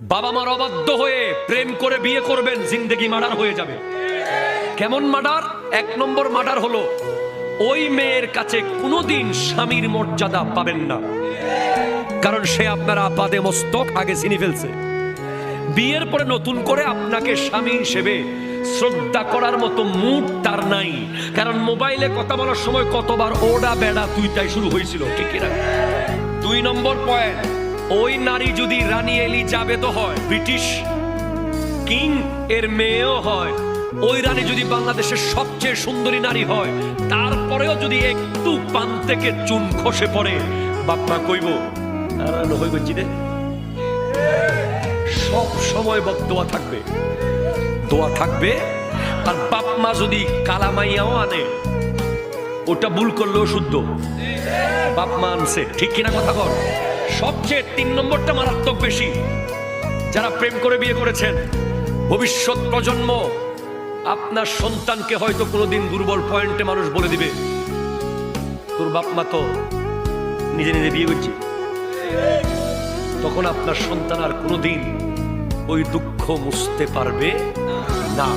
বাবা মার অবাধ্য হয়ে প্রেম করে বিয়ে করবেন, জিন্দেগি মার্ডার হয়ে যাবে। কেমন মার্ডার? 1 নম্বর মার্ডার হলো ওই মেয়ের কাছে কোনোদিন স্বামীর মর্যাদা পাবেন না, কারণ সে আপনার আপাদে মস্তক আগে চিনি ফেলছে। বিয়ের পরে নতুন করে আপনাকে স্বামী হিসেবে শ্রদ্ধা করার মতো মুড তার নাই, কারণ মোবাইলে কথা বলার সময় কতবার ওডা বেড়া তুই তাই শুরু হয়েছিল, ঠিক না? 2 নম্বর পয়েন্ট, ওই নারী যদি রানী এলিজাবেথ হয়, ব্রিটিশ কিং এর মেয়েও হয়, ওই রানী যদি বাংলাদেশের সবচেয়ে সুন্দরী নারী হয়, তারপরেও যদি একটু পান থেকে চুন খসে পড়ে, বাপ্পা কইব আর হইব জিরে। সব সময় বদদোয়া থাকবে, দোয়া থাকবে। আর বাপ মা যদি কালামাইয়াও আনে, ওটা ভুল করলেও শুদ্ধ, বাপ মা আনছে, ঠিক কিনা কথা বল? সবচেয়ে 3 নম্বরটা মারাত্মক বেশি। যারা প্রেম করে বিয়ে করেছেন, ভবিষ্যৎ প্রজন্ম আপনার সন্তানকে হয়তো কোনোদিন দুর্বল পয়েন্টে মানুষ বলে দিবে, তোর বাপ মা তো নিজে নিজে বিয়ে করছে। তখন আপনার সন্তান আর কোনোদিন ওই দুঃখ মুছতে পারবে না।